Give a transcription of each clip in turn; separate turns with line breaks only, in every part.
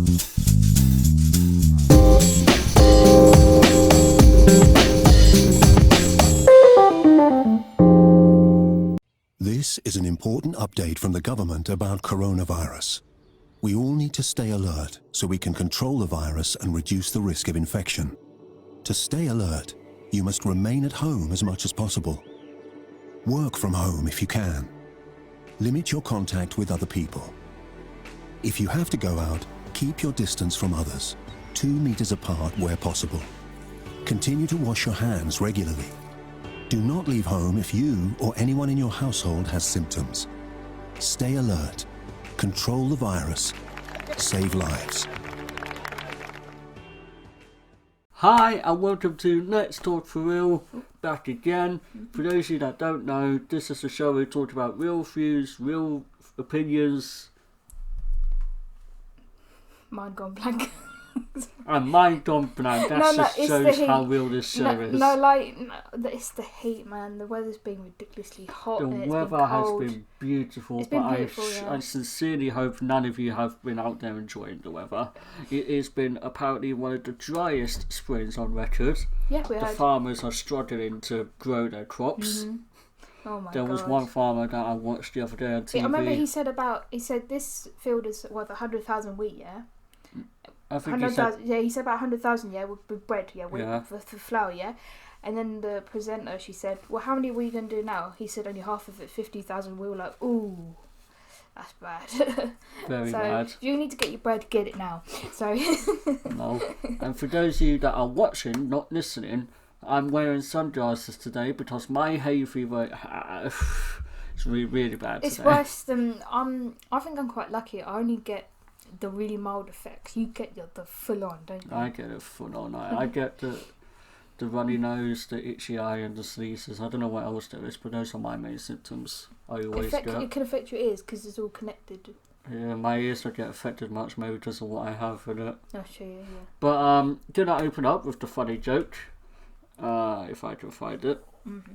This is an important update from the government about coronavirus. We all need to stay alert so we can control the virus and reduce the risk of infection. To stay alert, you must remain at home as much as possible. Work from home if you can. Limit your contact with other people. If you have to go out, keep your distance from others, 2 meters apart where possible. Continue to wash your hands regularly. Do not leave home if you or anyone in your household has symptoms. Stay alert. Control the virus. Save lives.
Hi and welcome to Let's Talk For Real, back again. For those of you that don't know, this is a show where we talk about real views, real opinions.
Mind gone blank.
And mind gone blank, that just shows how real this show is.
It's the heat, man. The weather's been ridiculously hot.
The weather has been beautiful,
it's been
but
beautiful,
I sincerely hope none of you have been out there enjoying the weather. It has been apparently one of the driest springs on record.
Yeah, we
The
had.
farmers are struggling to grow their crops.
Mm-hmm. Oh my god.
There was one farmer that I watched the other day on TV.
I remember he said this field is worth 100,000 wheat, yeah?
I think he
said about 100,000, yeah, with bread, yeah, for flour, yeah. And then the presenter, she said, well, how many are we going to do now? He said only half of it, 50,000. We were like, ooh, that's bad.
Very
so
bad.
if you need to get your bread, get it now. So
No. And for those of you that are watching, not listening, I'm wearing sunglasses today because my hay fever is really, really bad
it's
today.
worse than I think I'm quite lucky. I only get the really mild effects. You get the full on, don't you?
I get it full on. I get the runny nose, the itchy eye, and the sneezes. I don't know what else there is, but those are my main symptoms. I always get.
It can affect your ears because it's all connected.
Yeah, my ears don't get affected much, maybe because of what I have in it.
I'll show you. Yeah.
But did I open up with the funny joke? If I can find it.
Mm-hmm.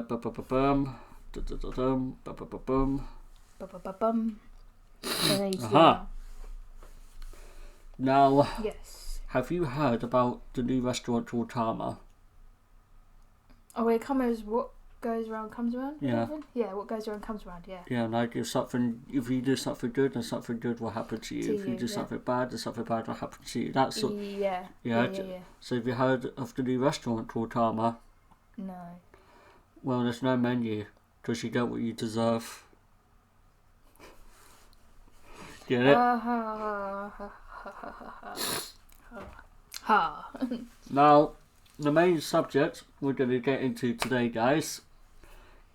Ba-ba-ba-bum. Da-da-da-dum. Ba-ba-ba-bum.
Ba-ba-ba-bum. And then you see
Aha. Now,
yes.
have you heard about the new restaurant called Tama?
Oh, wait, what goes around comes around?
Yeah.
Yeah, what goes around comes around, yeah.
Yeah, like if you do something good, then something good will happen to you. If you do something bad, then something bad will happen to you. That's sort.
Yeah.
So have you heard of the new restaurant called Tama?
No.
Well, there's no menu because you get what you deserve. Get it? Now, the main subject we're going to get into today, guys,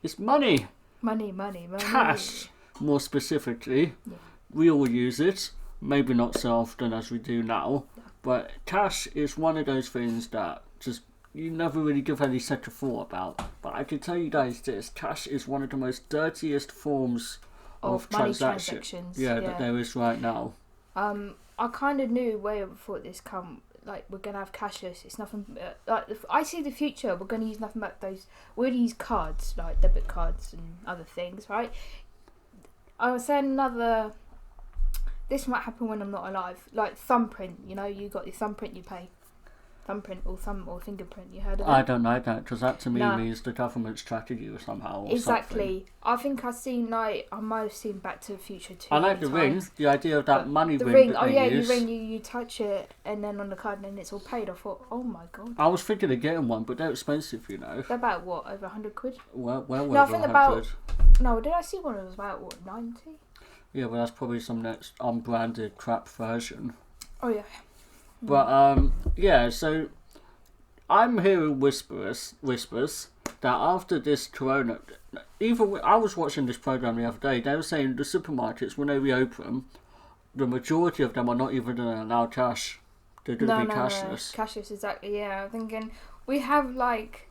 is money.
Money.
Cash, more specifically.
Yeah.
We all use it, maybe not so often as we do now, but cash is one of those things that just you never really give any second thought about. But I can tell you guys this, cash is one of the most dirtiest forms of transactions that there is right now.
I kind of knew way before this come, like we're gonna have cashless. It's nothing like I see the future. We're gonna use nothing but those. We're gonna use cards, like debit cards and other things, right? I was saying this might happen when I'm not alive. Like thumbprint, you know, you got your thumbprint, you pay. Thumbprint or fingerprint, you heard of it?
I don't know that, because that to me means the government's tracking you somehow or
exactly.
something.
I think I might have seen Back to the Future too.
I like the ring, the idea of that money
the
ring.
Oh yeah, you ring, you touch it, and then on the card, and then it's all paid. I thought, oh my god.
I was thinking of getting one, but they're expensive, you know.
They're about what, over 100 quid?
Well,
no,
over
I think
100.
No, did I see one that was about what, 90?
Yeah, well, that's probably some next unbranded crap version.
Oh yeah.
But yeah, so I'm hearing whispers that after this corona, I was watching this program the other day. They were saying the supermarkets, when they reopen, the majority of them are not even going to allow cash. They're going to be cashless.
No, cashless, exactly. Yeah, I'm thinking we have like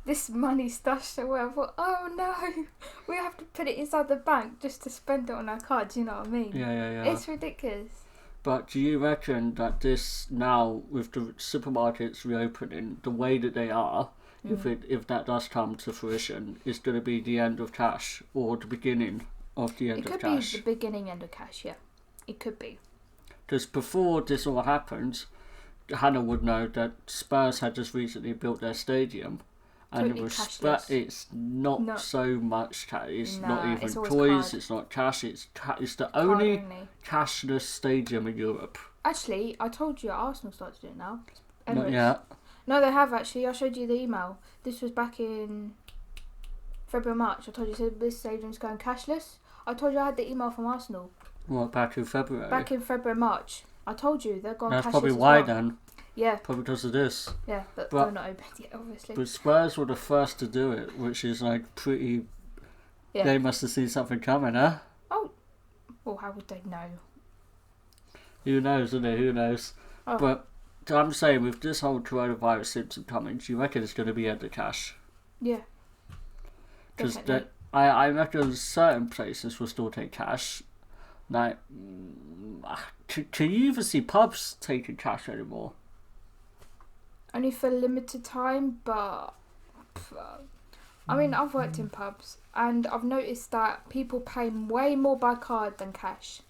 this money stashed away. I thought, oh no, we have to put it inside the bank just to spend it on our cards. You know what I mean?
Yeah.
It's ridiculous.
But do you reckon that this now, with the supermarkets reopening the way that they are, if that does come to fruition, is going to be the end of cash or the beginning of the end of cash?
It could be the beginning end of cash, yeah. It could be.
Because before this all happened, Hannah would know that Spurs had just recently built their stadium. And
Totally cashless.
it's not
No.
so much cash. It's not
Nah,
even
it's always
toys.
card.
It's not cash. It's the
Card
only
only.
cashless stadium in Europe.
Actually, I told you Arsenal started to do it now.
Not
Emirates.
yet.
No, they have actually. I showed you the email. This was back in February, March. I told you so this stadium's going cashless. I told you I had the email from Arsenal
What, back in February?
back in February, March. I told you they're going
That's
cashless.
probably
as
why
well.
then.
Yeah,
Probably because of this.
yeah, but
But-
they're not open yet, obviously.
But Spurs were the first to do it, which is like pretty.
Yeah.
They must have seen something coming, huh?
Well, how would they know?
Who knows, isn't it? Who knows?
Oh.
But I'm saying, with this whole coronavirus symptom coming, do you reckon it's going to be under cash?
Yeah.
Because
Definitely.
I reckon certain places will still take cash. Like, can you even see pubs taking cash anymore?
Only for a limited time, but I mean, I've worked in pubs and I've noticed that people pay way more by card than cash.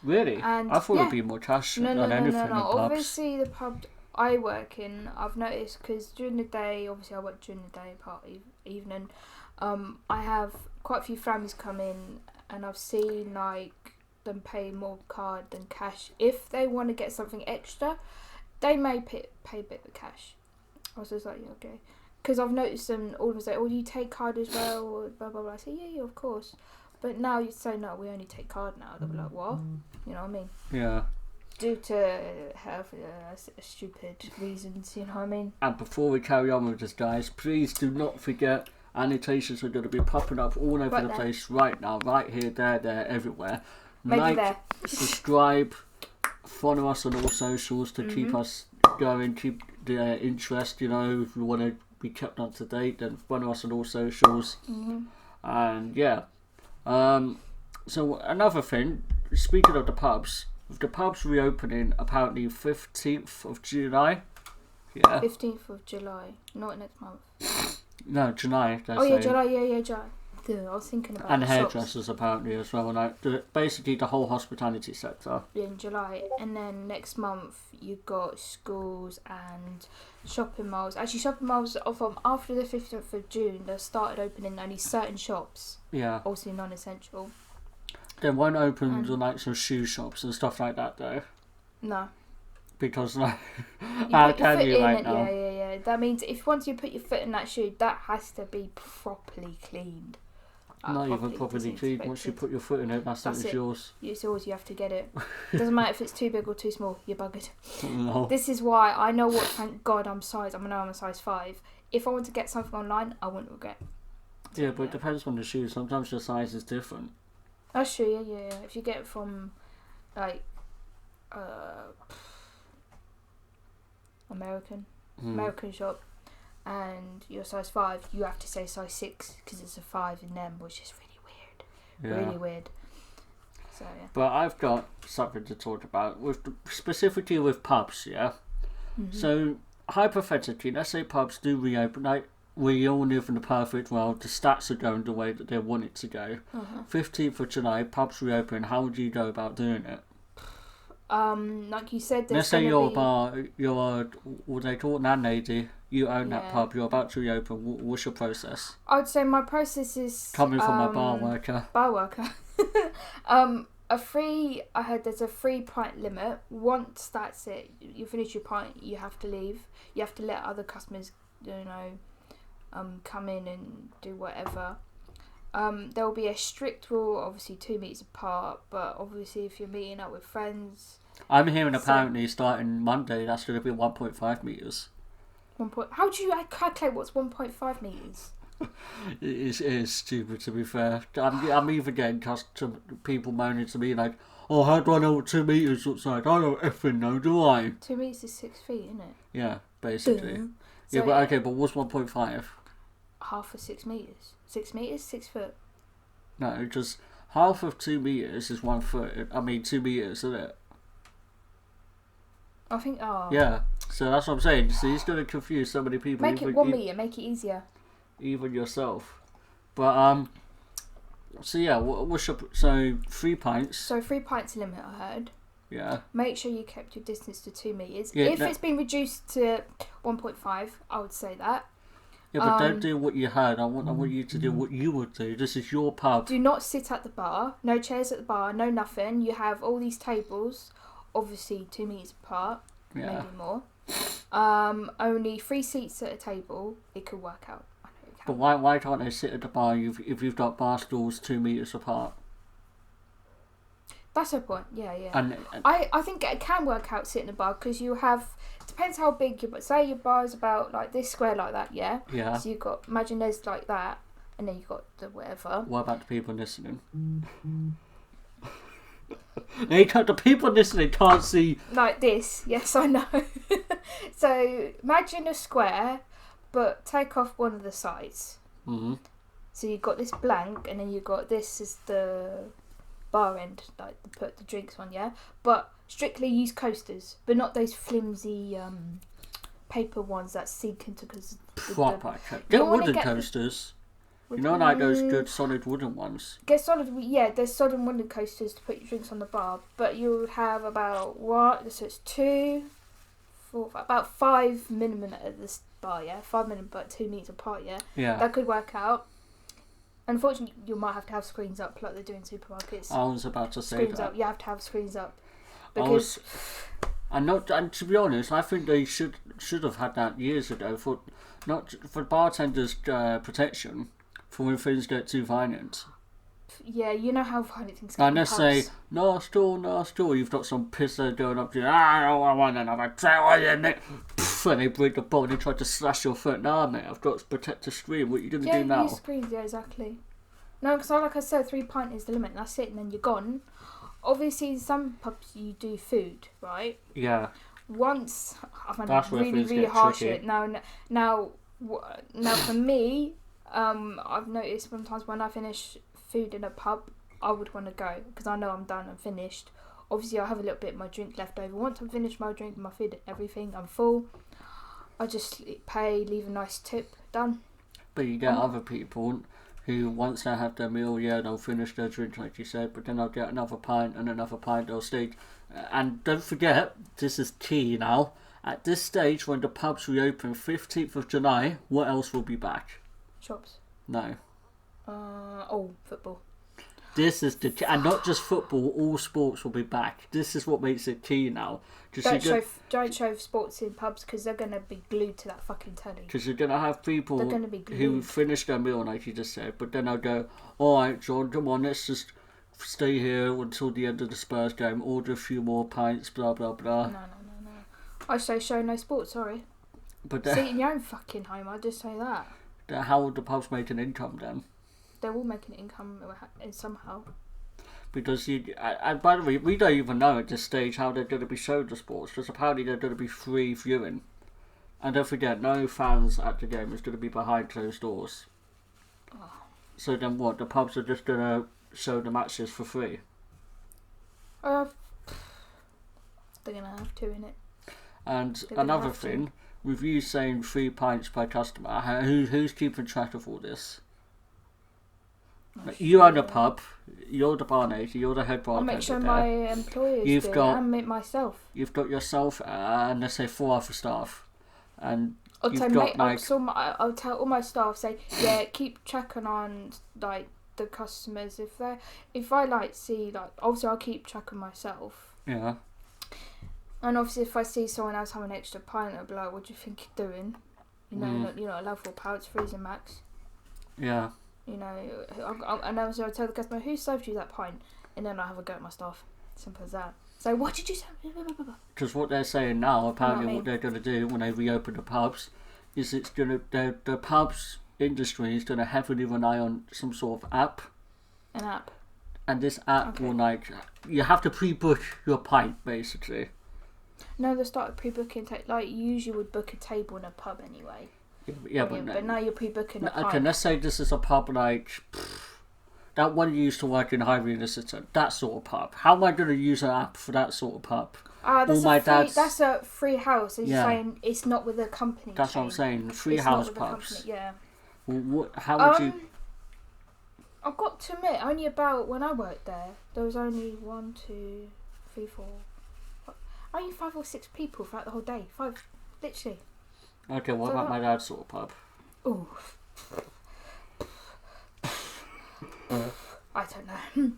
Really?
And-
I thought
yeah.
it'd be more cash
No,
than anything in pubs.
Obviously, the pub I work in, I've noticed because during the day, obviously, I work during the day, part evening. I have quite a few families come in, and I've seen like them pay more card than cash. If they want to get something extra, they may pay a bit of cash. I was just like, yeah, okay, because I've noticed them all of them say, "Oh, you take card as well?" Or blah blah blah. I say, "Yeah, of course." But now you say, "No, we only take card now." They'll be like, "What?" You know what I mean?
Yeah.
Due to health, stupid reasons, you know what I mean?
And before we carry on with this, guys, please do not forget annotations are going to be popping up all over
Right
the
there.
place right now, right here, there, everywhere.
Maybe
Like,
there.
subscribe, follow us on all socials to keep
Mm-hmm.
us going, keep the interest, you know, if you want to be kept up to date, then follow us on all socials.
Mm-hmm.
And yeah. So another thing, speaking of the pubs, with the pubs reopening apparently 15th of July. Yeah.
15th of July, not next month.
No, July.
Oh yeah, July, yeah, July. Duh, I was thinking about
And
the shops.
hairdressers apparently as well. Like basically the whole hospitality sector.
In July, and then next month you got schools and shopping malls. Actually, shopping malls are from after the 15th of June. They started opening only certain shops,
Yeah.
also non-essential.
They won't open the like some shoe shops and stuff like that though,
No,
because like
you
how
put your
can
foot
you
in
right
it.
now?
Yeah. That means if once you put your foot in that shoe, that has to be properly cleaned.
Not even properly cleaned. Once you
disinfected.
put your foot in it, that's
That's
it's
it.
yours.
It's always you have to get it. Doesn't matter if it's too big or too small. You're buggered.
No.
This is why I know what. Thank God I'm size. I know I'm a size 5. If I want to get something online, I wouldn't regret.
Yeah, but it depends on the shoe. Sometimes the size is different.
That's true. Yeah. If you get it from like American shop, and you're size 5, you have to say size 6 because it's a 5 in them, which is really weird.
Yeah.
Really weird. So yeah.
But I've got something to talk about with specifically with pubs. Yeah.
Mm-hmm.
So hypothetically, let's say pubs do reopen. Like we all live in the perfect world. The stats are going the way that they want it to go. 15th of July, pubs reopen. How would you go about doing it?
Like you said, there's
Let's say
gonna
you're a
be...
bar, you're what they call it, landlady. You own that
Yeah.
pub. You're about to reopen. What's your process?
I would say my process is
Coming from a bar worker.
bar worker. I heard there's a 3 pint limit. Once that's it, you finish your pint, you have to leave. You have to let other customers, come in and do whatever. There will be a strict rule, obviously 2 meters apart, but obviously if you're meeting up with friends,
I'm hearing
So-
apparently starting Monday that's going to be 1.5 meters.
how do you calculate what's 1.5 meters?
It is stupid to be fair. I'm even getting people moaning to me like, "Oh, how do I know what 2 meters looks like? I don't effing know, do I?"
2 meters is 6 feet, isn't it?
Yeah, basically.
Duh.
Yeah,
So,
but okay, but what's 1.5?
half of 6 meters. 6 meters, 6 foot.
No, just half of 2 meters is 1 foot. I mean, 2 meters, isn't it?
I think. Oh.
Yeah. So that's what I'm saying. So he's going to confuse so many people.
Make it 1 meter. Make it easier.
Even yourself. But So yeah, what's your so 3 pints?
So 3 pints limit, I heard.
Yeah.
Make sure you kept your distance to 2 meters.
Yeah,
if it's been reduced to 1.5, I would say that.
Yeah, but don't do what you heard. I want you to do what you would do. This is your pub.
Do not sit at the bar. No chairs at the bar. No nothing. You have all these tables, obviously 2 meters apart,
Yeah.
maybe more. Only 3 seats at a table. It could work out. I know it
But
can.
why can't they sit at the bar if you've got bar stools 2 meters apart?
That's a point. Yeah.
And
I think it can work out sitting in a bar because you have. Depends how big your. Say your bar is about like this square like that. Yeah.
yeah.
So you've got. Imagine there's like that, and then you've got the whatever.
What about the people listening? The people listening can't see.
Like this. Yes, I know. So imagine a square, but take off one of the sides.
Mm-hmm.
So you've got this blank, and then you've got this is the bar end, like put the drinks on, yeah. But strictly use coasters, but not those flimsy paper ones that sink into because
Proper.
You
Get
wanna
wooden
get-
coasters. You know, like those good solid wooden ones.
Get solid, yeah. There's solid wooden coasters to put your drinks on the bar, but you would have about what? So it's 2, 4, about 5 minimum at this bar, yeah. 5 minimum, but 2 meters apart, yeah.
Yeah.
That could work out. Unfortunately, you might have to have screens up like they do in supermarkets.
I was about to say
Screens
that.
up. You have to have screens up
was-
because
And to be honest, I think they should have had that years ago for bartenders' protection for when things get too violent.
yeah, you know how violent things can
And
be.
let's say no store, you've got some pisser going up to you. I want another towel in it. And they break the bowl and they try to slash your foot. Nah, mate, I've got to protect the screen. What are you gonna
yeah,
do now?
use screens. Yeah, exactly. No, because like I said, 3 pint is the limit. And that's it, and then you're gone. Obviously, in some pubs you do food, right?
Yeah.
Once I've had
That's where
really,
things
really
get
harsh
tricky.
it. Now for me, I've noticed sometimes when I finish food in a pub, I would want to go because I know I'm done and finished. Obviously, I have a little bit of my drink left over. Once I've finished my drink, my food, everything, I'm full. I just pay, leave a nice tip, done.
But you get other people who, once they have their meal, yeah, they'll finish their drink, like you said, but then they'll get another pint and another pint, they'll stay. And don't forget, this is key now, at this stage, when the pubs reopen 15th of July, what else will be back?
Shops.
No.
Football.
This is the key, and not just football, all sports will be back. This is what makes it key now.
Don't show sports in pubs because they're going to be glued to that fucking telly.
Because you're going to have people
They're gonna be
who
glued.
finish their meal, like you just said, but then they'll go, alright, John, come on, let's just stay here until the end of the Spurs game, order a few more pints, blah, blah, blah.
No. I say show no sports, sorry.
But
Sit in your own fucking home, I just say that.
how would the pubs make an income then?
They're all making income somehow.
Because and by the way, we don't even know at this stage how they're going to be showing the sports, because apparently they're going to be free viewing. And don't forget, no fans at the game is going to be behind closed doors.
Oh.
So then what? The pubs are just going to show the matches for free?
They're going to have to, innit?
And
They're gonna
another
have to.
thing, with you saying 3 pints per customer, who's keeping track of all this? You own a pub, you're the barmaid, you're the head
I'll
bartender
make sure
there.
my employers
You've
do
got-
it and make myself.
You've got yourself and let's say 4 other staff, and
I'll
you've
tell,
got
I'll tell all my staff, say, yeah, keep tracking on like the customers. If I like see like, obviously I'll keep track of myself.
yeah,
And obviously if I see someone else have an extra pint, I'll be like, what do you think you're doing? You know, you're not allowed 4 pints, freezer max.
yeah.
You know, and also I tell the customer who served you that pint, and then I have a go at my staff. Simple as that. So what did you say?
Because what they're saying now, apparently,
I mean?
what they're going to do when they reopen the pubs, is it's going to the pubs industry is going to heavily rely on some sort of app,
An app.
and this app
Okay.
will you have to pre-book your pint basically.
No, they started pre-booking. Like you usually would book a table in a pub anyway.
Yeah,
but now you're pre-booking a pint.
okay, let's say this is a pub that one you used to work in Highbury in the city, that sort of pub. How am I going to use an app for that sort of pub?
That's a free house. It's
Yeah.
saying it's not with a company.
That's what I'm
chain.
saying. Free
It's
house
not with a
pubs.
company, yeah.
How would you?
I've got to admit, only about when I worked there was only 1, 2, 3, 4, only 5 or 6 people throughout the whole day. 5, literally.
Okay, what about my dad's sort of pub?
Oh. I don't know.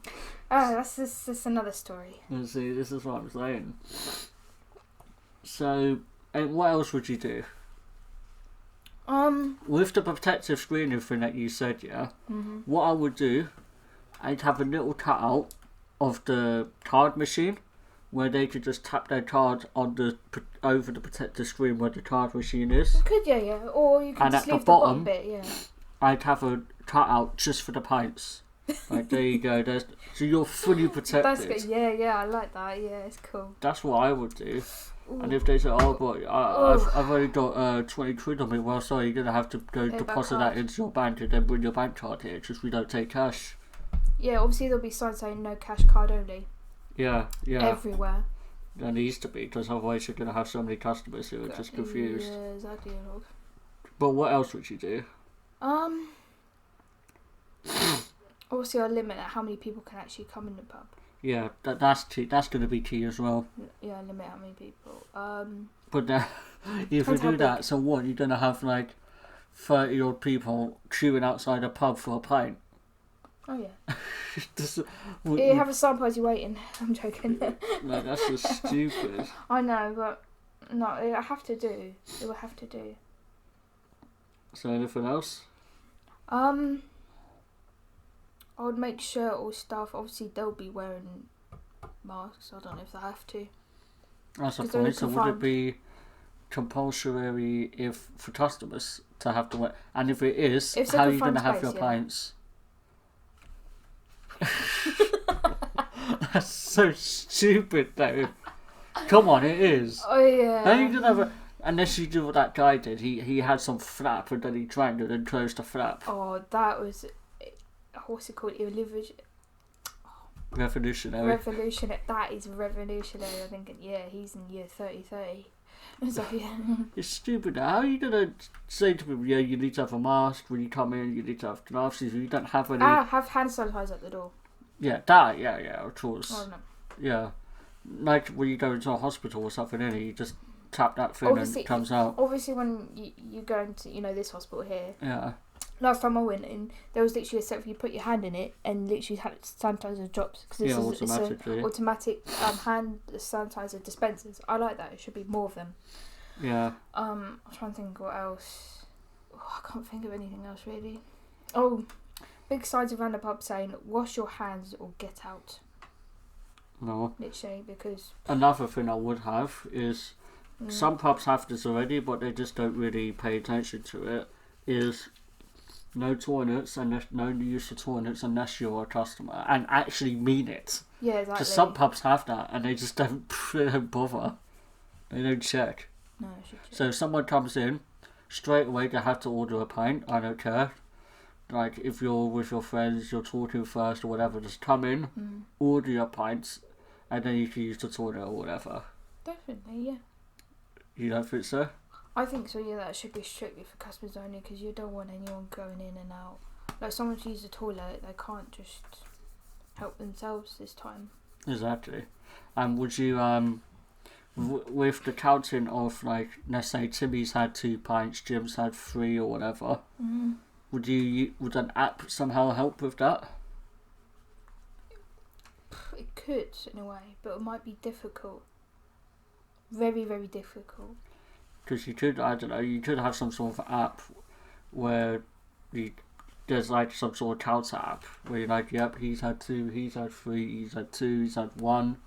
That's another story.
You see, this is what I'm saying. So, and what else would you do? With the protective screening thing that you said, yeah, what I would do, I'd have a little cutout of the card machine where they could just tap their card on over the protective screen where the card machine is.
Could you, yeah? Or you could
And
just
at
leave
the
the bottom
bottom,
bit, yeah.
I'd have a cutout just for the pints. Like, there you go. So you're fully protected.
That's good. Yeah, I like that. Yeah, it's cool.
That's what I would do.
Ooh.
And if they say, oh, but I've only got 20 quid on me, well, sorry, you're going to have to go deposit that into your bank and then bring your bank card here, because we don't take cash.
Yeah, obviously there'll be signs saying no cash card only.
Yeah.
Everywhere.
There needs to be, because otherwise you're going to have so many customers who are just confused.
Yeah, exactly.
But what else would you do?
Obviously I'll limit how many people can actually come in the pub.
Yeah, that's key. That's going to be key as well.
Yeah, limit how many people.
But if you do that, so what? You're going to have like 30 odd people queuing outside a pub for a pint.
Oh yeah.
This,
You have a sample as you're waiting. I'm joking.
No, that's just stupid.
I know, but no, I have to do. It will have to do.
So anything else?
I would make sure all staff, obviously they'll be wearing masks. I don't know if they have to.
That's a point. So would it be compulsory for customers to have to wear? And if it is, how are you going to have your pints? That's so stupid, though. Come on, it is.
Oh yeah.
How are you going to have unless you do what that guy did. He had some flap and then he drank it and closed the flap.
Oh, that was... What's it called?
Revolutionary.
That is revolutionary. I'm thinking, yeah, he's in year 30. So, yeah.
It's stupid. How are you going to say to people, yeah, you need to have a mask when you come in, you need to have gloves if you don't have any...
have hand sanitizer at the door.
Yeah, that, yeah, of course.
Oh, no.
Yeah. Like when you go into a hospital or something, you just tap that thing and it comes out.
Obviously, when you go into, this hospital here...
Yeah.
Last time I went in, there was literally a set where you put your hand in it and literally sanitizer drops. Cause it's
automatically.
It's automatic hand sanitizer dispensers. I like that. It should be more of them.
Yeah.
I'm trying to think what else. I can't think of anything else really. Oh, big signs around the pub saying "wash your hands or get out."
No.
Literally, because
another thing I would have is some pubs have this already, but they just don't really pay attention to it. Is no toilets and no use of toilets unless you're a customer and actually mean it.
Yeah, exactly.
Because some pubs have that and they just don't bother. They don't check.
No, I should check.
So if someone comes in, straight away they have to order a pint. I don't care. Like if you're with your friends, you're talking first or whatever, just come in, order your pints, and then you can use the toilet or whatever.
Definitely, yeah.
You don't think so?
I think so, yeah, that should be strictly for customers only because you don't want anyone going in and out. Like, someone to use the toilet, they can't just help themselves this time.
Exactly. And would you, with the counting of, like, let's say Timmy's had 2 pints, Jim's had 3 or whatever, would an app somehow help with that?
It could, in a way, but it might be difficult. Very, very difficult.
Because you could, I don't know, you could have some sort of app where there's like some sort of counter app where you're like, yep, he's had 2, he's had 3, he's had 2, he's had 1,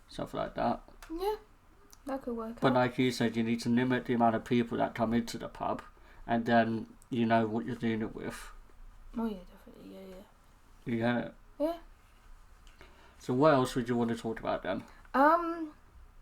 stuff like that.
Yeah, that could work
But
out.
like you said, you need to limit the amount of people that come into the pub and then you know what you're dealing with.
Oh yeah, definitely, yeah.
You get it?
Yeah.
So what else would you want to talk about then?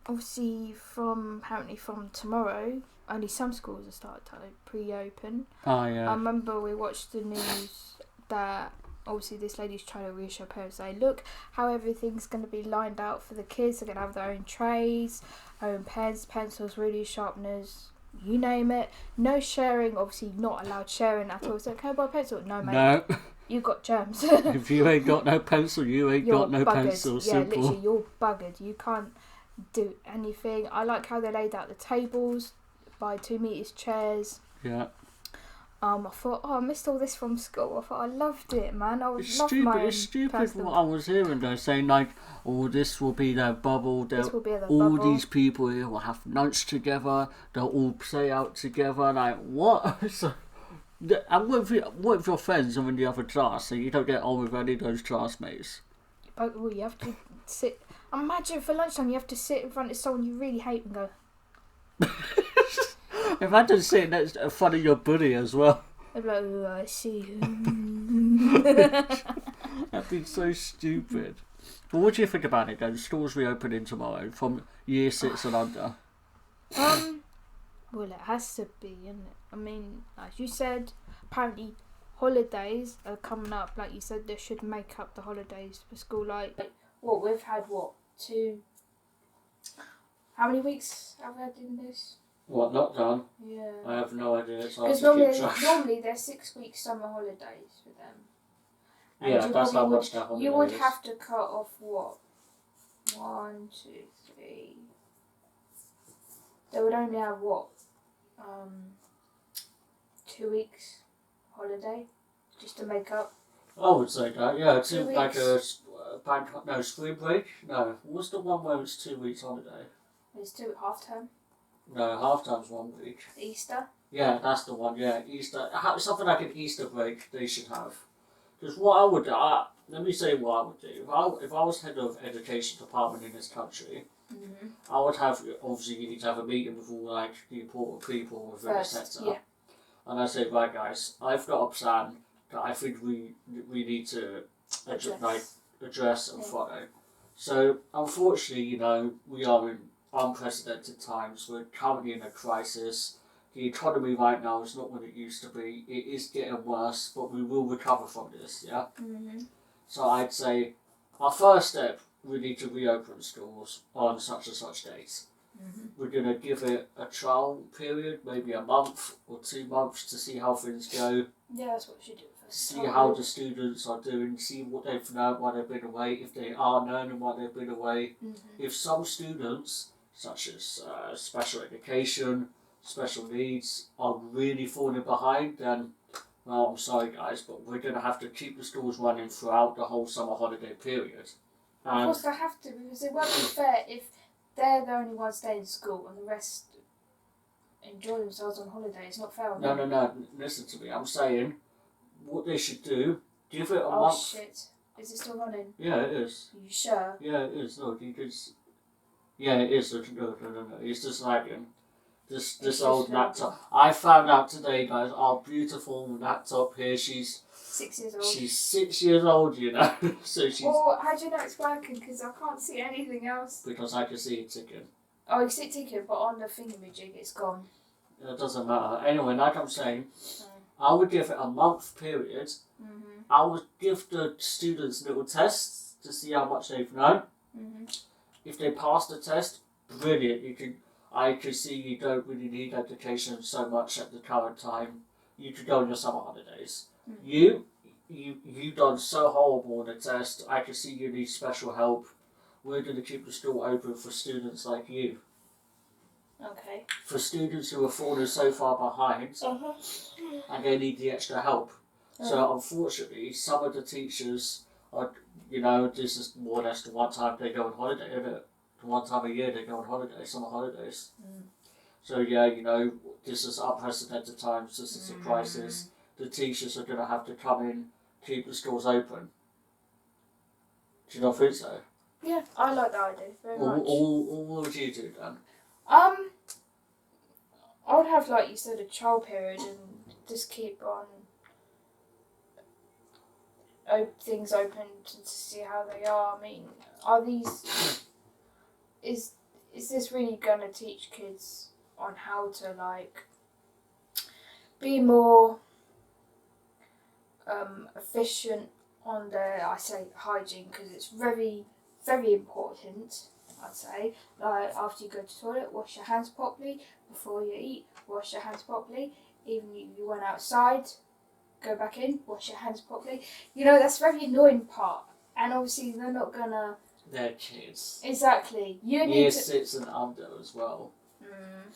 Obviously, apparently from tomorrow, only some schools are starting to pre-open.
Oh yeah.
I remember we watched the news that obviously this lady's trying to reassure parents, say, look how everything's going to be lined out for the kids. They're going to have their own trays, own pens, pencils, rulers, sharpeners, you name it. No sharing, obviously not allowed sharing at all. So can I buy a pencil? No, mate.
No.
You got germs.
If you ain't got no pencil, you ain't
You're
got no
buggered.
pencil.
Yeah,
Simple.
literally, you're buggered. You can't do anything. I like how they laid out the tables by 2 meters chairs.
Yeah.
I thought, I missed all this from school. I thought I loved it, man. I would
It's
love
stupid.
my own
It's stupid
personal.
what I was hearing though, saying like, "Oh, this will be their bubble.
This will be the
all
bubble.
these people here will have lunch together. They'll all play out together." Like what? So, and what if your friends are in the other class and you don't get on with any of those classmates?
But well, you have to sit. Imagine for lunchtime you have to sit in front of someone you really hate and go.
Imagine sitting next in front of your buddy as well.
I'd be like, oh, I see you.
That'd be so stupid. But what do you think about it then? Schools reopening tomorrow from year 6 and under.
Well, it has to be, isn't it? I mean, as you said, apparently holidays are coming up. Like you said, they should make up the holidays for school. Like what we've had, how many weeks have we had in this?
What, lockdown?
Yeah.
I have no idea. It's hard
Because
to keep track.
normally they're 6 weeks summer holidays for them. And
Yeah,
you
that's how
probably
much their holiday
You would
is.
have to cut off what? 1, 2, 3. They would only have what? 2 weeks holiday just to make up.
I would say that, yeah.
2 weeks.
Like a spring break? No. What's the one where it's 2 weeks holiday?
It's 2 half term.
No, half time's 1 week.
Easter.
Yeah, that's the one, yeah. Easter. Something like an Easter break they should have. Because what I would do, let me say what I would do. If I was head of education department in this country, I would have, obviously you need to have a meeting with all like the important people within the sector.
Yeah.
And I say, right guys, I've got a plan that I think we need to address and follow. So unfortunately, we are in unprecedented times. We're currently in a crisis. The economy right now is not what it used to be. It is getting worse, but we will recover from this, yeah? So I'd say our first step, we need to reopen schools on such and such dates. We're going to give it a trial period, maybe a month or 2 months to see how things go.
Yeah, that's what we should do first.
See how the students are doing, see what they've learned while they've been away, if they are learning while they've been away. If some students, such as special education, special needs, are really falling behind, then, well, I'm sorry guys, but we're going to have to keep the schools running throughout the whole summer holiday period.
Of course they have to, because it won't be fair if they're the only ones staying in school and the rest enjoy themselves on holiday. It's not fair on them.
No, listen to me. I'm saying what they should do, give it a
Oh
month.
shit. Is it still running?
Yeah, it is.
Are you sure?
Yeah, it is. Look, you could. Yeah, it is. No. It's just lagging. This old laptop. I found out today, guys. Our beautiful laptop here. She's
6 years old.
She's 6 years old, So she's.
Well, how do you know it's working? Because I can't see anything else.
Because I can see it ticking.
Oh, you see it ticking, but on the thingamajig it's gone.
It doesn't matter. Anyway, like I'm saying, I would give it a month period. I would give the students little tests to see how much they've known. If they pass the test, brilliant. I could see you don't really need education so much at the current time. You could go on your summer holidays. You done so horrible on the test. I can see you need special help. We're going to keep the school open for students like you.
Okay.
For students who are falling so far behind and they need the extra help. So unfortunately, some of the teachers are, this is more or less the one time they go on holiday, isn't it? The one time a year they go on holiday, summer holidays. So yeah, this is unprecedented times, this is a crisis. The teachers are going to have to come in, keep the schools open. Do you not think so?
Yeah, I like that idea very much.
What would you do then?
I would have, like you said, a trial period and just keep on things open to see how they are. I mean, are these... Is this really going to teach kids on how to, like, be more efficient on their, I say, hygiene, because it's very, very important, I'd say. Like, after you go to the toilet, wash your hands properly. Before you eat, wash your hands properly. Even if you went outside, go back in, wash your hands properly. You know, that's a very annoying part. And obviously they're not gonna...
They're kids.
Exactly. You need
Year
to...
6 and under as well.
Mm.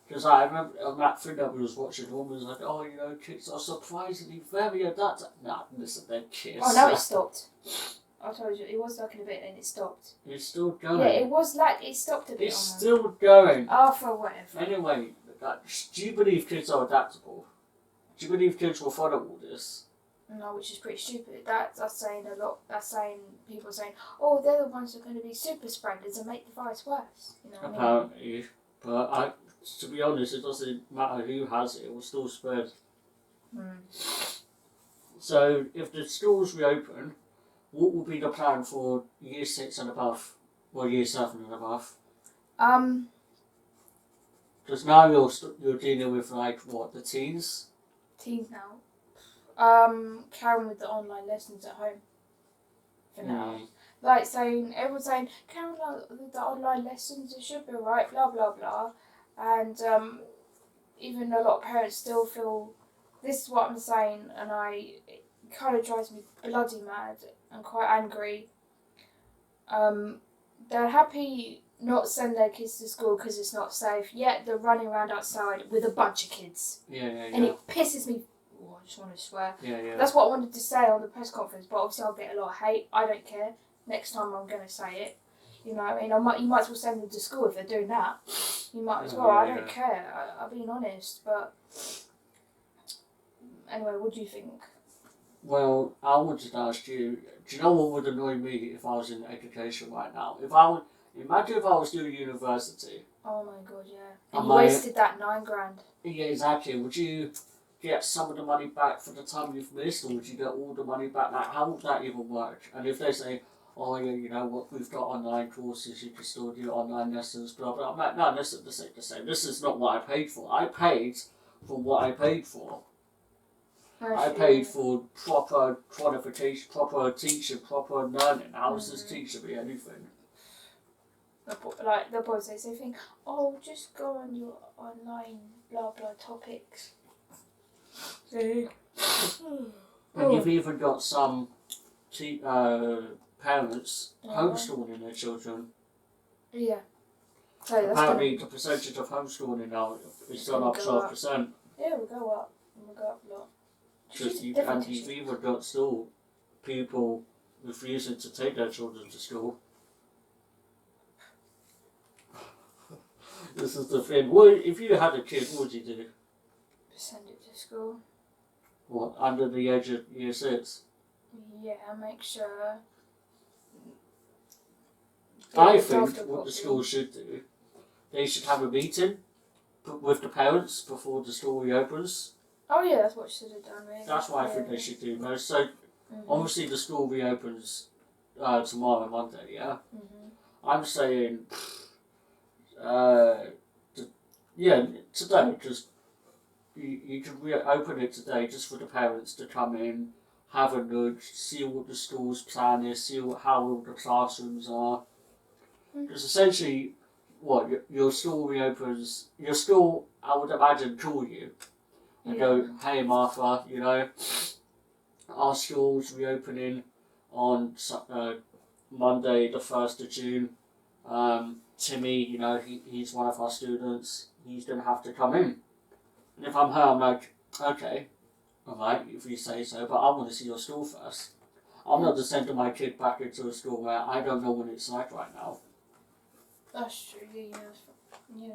Because I remember that friend that we was watching, the woman was like, oh, you know, kids are surprisingly very adaptive. Nah, listen, they're kids.
Oh, now it stopped. I told you, it was like in a bit and it stopped.
It's still going.
Yeah, it was like, it stopped a bit.
It's still going.
Oh, for whatever.
Anyway, do you believe kids are adaptable? Do you believe kids will follow all this?
No, which is pretty stupid. That's saying a lot. That's saying people are saying, oh, they're the ones that are going to be super spreaders and make the virus worse. You know what I mean?
Apparently. But to be honest, it doesn't matter who has it, it will still spread.
Mm.
So, if the schools reopen, what will be the plan for year 6 and above? Or year 7 and above? Because now you're dealing with, like, what, the teens?
Teens now. Carrying with the online lessons at home. For now. Like saying, everyone's saying, carry with the online lessons, it should be alright, blah blah blah. And even a lot of parents still feel, this is what I'm saying, and it kind of drives me bloody mad and quite angry. They're happy not send their kids to school because it's not safe, yet they're running around outside with a bunch of kids.
Yeah.
And it pisses me. Oh, I just want to swear.
Yeah.
That's what I wanted to say on the press conference, but obviously I'll get a lot of hate. I don't care. Next time I'm going to say it. You know what I mean? You might as well send them to school if they're doing that. You might as well. I don't care. I'm being honest, but anyway, what do you think?
Well, I wanted to ask you, do you know what would annoy me if I was in education right now? Imagine if I was doing university.
Oh my god, yeah. And you wasted that $9,000.
Yeah, exactly. Would you get some of the money back for the time you've missed, or would you get all the money back? Like, how would that even work? And if they say, oh yeah, you know what, we've got online courses, you can still do online lessons, blah blah. I'm like, no, this is the same. This is not what I paid for. I paid for what I paid for. I paid for proper qualification, proper teaching, proper learning. How is this teacher be anything?
Like the boys, they think, oh, just go on your online blah blah topics.
And you've even got some parents homeschooling their children.
Yeah. So
apparently, the percentage of homeschooling now is gone up 12%.
Yeah, we'll go up. We'll go up a lot.
And you've even got still people refusing to take their children to school. This is the thing. Well, if you had a kid, what would you do?
Send it to school.
What, under the age of year 6?
Yeah, make sure.
I think what the school should do, they should have a meeting with the parents before the school reopens.
Oh yeah, that's what should have done, really.
That's what I think they should do most. So, obviously the school reopens tomorrow, Monday, yeah? I'm saying, today, just, you can reopen it today just for the parents to come in, have a look, see what the school's plan is, see how all the classrooms are. Because essentially, your school reopens, your school, I would imagine, call you and go, hey Martha, you know, our school's reopening on Monday the 1st of June. Timmy, you know, he's one of our students, he's going to have to come in. And if I'm her, I'm like, okay, alright, if you say so, but I want to see your school first. I'm not just sending my kid back into a school where I don't know what it's like right now.
That's true, yeah.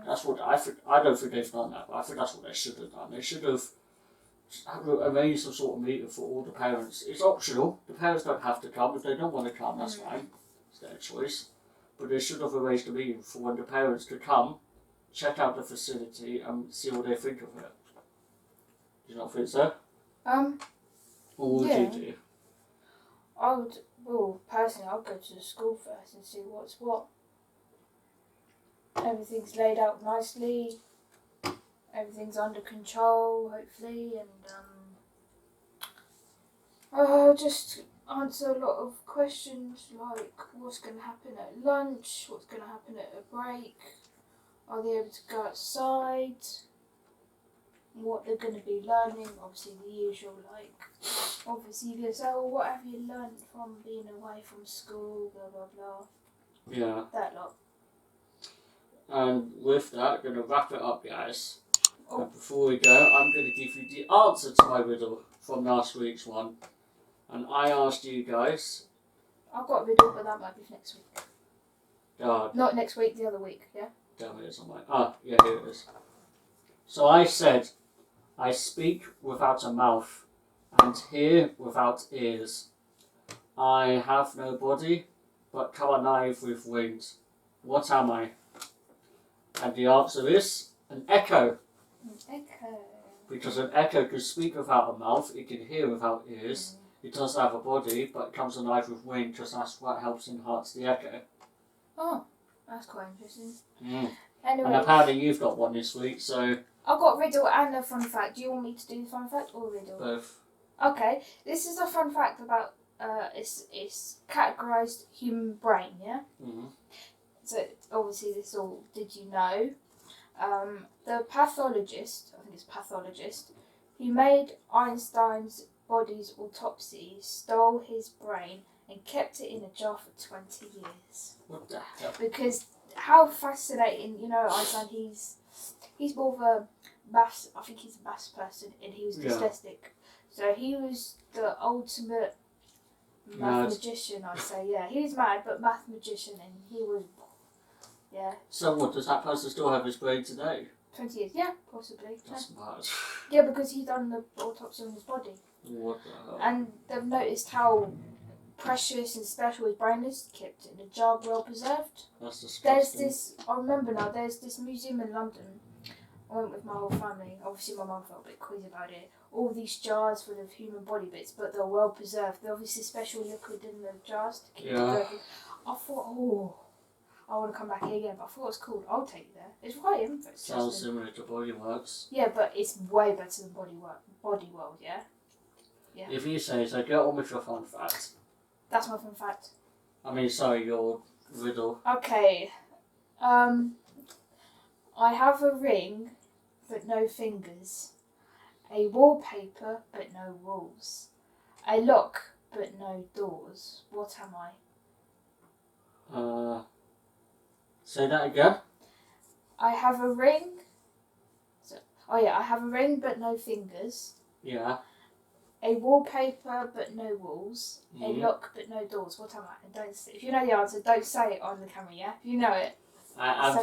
That's what I don't think they've done that, but I think that's what they should have done. They should have arranged some sort of meeting for all the parents. It's optional. The parents don't have to come. If they don't want to come, that's fine. It's their choice. But they should have arranged a meeting for when the parents could come, check out the facility, and see what they think of it. Do you not think so? Or what would you do?
Personally, I'd go to the school first and see what's what. Everything's laid out nicely. Everything's under control, hopefully, and just answer a lot of questions like what's going to happen at lunch, what's going to happen at a break, are they able to go outside, what they're going to be learning. Obviously, the usual, like, obviously, you say, oh, what have you learned from being away from school, blah, blah, blah.
Yeah.
That lot.
And with that, I'm going to wrap it up, guys.
Oh.
And before we go, I'm going to give you the answer to my riddle from last week's one. And I asked you guys.
I've got a riddle, but that might be next week. Not next week, the other week, yeah?
Damn it, it's on my... yeah, here it is. So I said, I speak without a mouth and hear without ears. I have no body, but come alive with wings. What am I? And the answer is an echo.
An echo.
Because an echo can speak without a mouth, it can hear without ears. It doesn't have a body, but it comes alive with wings, because that's what helps enhance the echo.
Oh, that's quite interesting.
Mm.
Anyway,
And apparently you've got one this week, so...
I've got a riddle and a fun fact. Do you want me to do the fun fact or riddle?
Both.
Okay, this is a fun fact about it's categorized human brain, yeah?
Mm-hmm.
So obviously this all, did you know? The pathologist, I think it's pathologist, who made Einstein's body's autopsy stole his brain and kept it in a jar for 20 years.
What the hell?
Because how fascinating, you know, Einstein, he's more of a maths, I think he's a maths person, and he was dyslexic. So he was the ultimate mathematician, I'd say, yeah. He was mad, but mathematician, and he was, yeah.
So what, does that person still have his brain today?
20 years, yeah, possibly.
That's mad.
Yeah, because he's done the autopsy on his body.
What the hell?
And they've noticed how precious and special his brain is, kept in a jar, well preserved.
That's disgusting.
There's this, I remember now, there's this museum in London. I went with my whole family. Obviously my mum felt a bit queasy about it. All these jars full of human body bits, but they're well preserved. They're obviously special liquid in the jars to keep it preserved. I thought, oh, I want to come back here again, but I thought it was cool. I'll take you there. It's right interesting.
Sounds similar to Bodyworks.
Yeah, but it's way better than Body World, yeah? Yeah.
If you say so, get on with your fun fact.
That's my fun fact.
I mean, sorry, your riddle.
Okay. I have a ring, but no fingers. A wallpaper, but no walls. A lock, but no doors. What am I?
Say that again.
I have a ring. I have a ring, but no fingers.
Yeah.
A wallpaper, but no walls. A lock, but no doors. What am I? And if you know the answer, don't say it on the camera. Yeah, if you know it.
I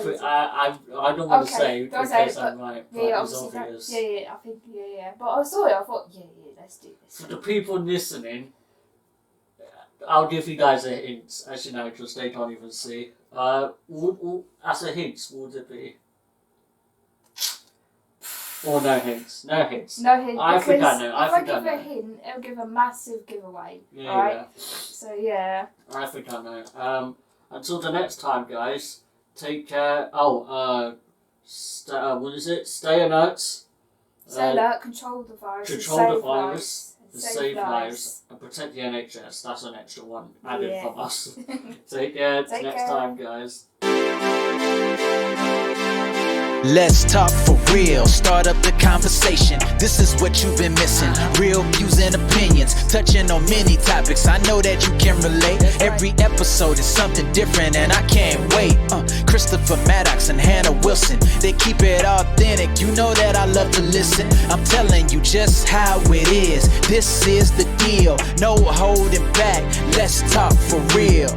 don't want to say
don't
in
say
case
it,
I'm right, but
yeah,
it's
obviously
obvious.
I think, yeah. But I saw it, I thought, yeah, let's do this.
For the people listening, I'll give you guys a hint, as you know, because they can't even see. As a hint, would it be? Or no hints? No hints.
No hint.
I think I know.
If I give a hint, it'll give a massive giveaway.
Yeah,
right?
yeah.
So, yeah.
I think I know. Until the next time, guys, take care. What is it? Stay alert.
Stay alert, control the virus.
Control the virus.
And
Save lives. And protect the NHS. That's an extra one added from us. Take care.
Take
next
care.
time, guys.
Let's talk for real, start up the conversation. This is what you've been missing. Real views and opinions, touching on many topics. I know that you can relate. Every episode is something different and I can't wait. Christopher Maddox and Hannah Wilson, they keep it authentic. You know that I love to listen. I'm telling you just how it is. This is the deal, no holding back. Let's talk for real.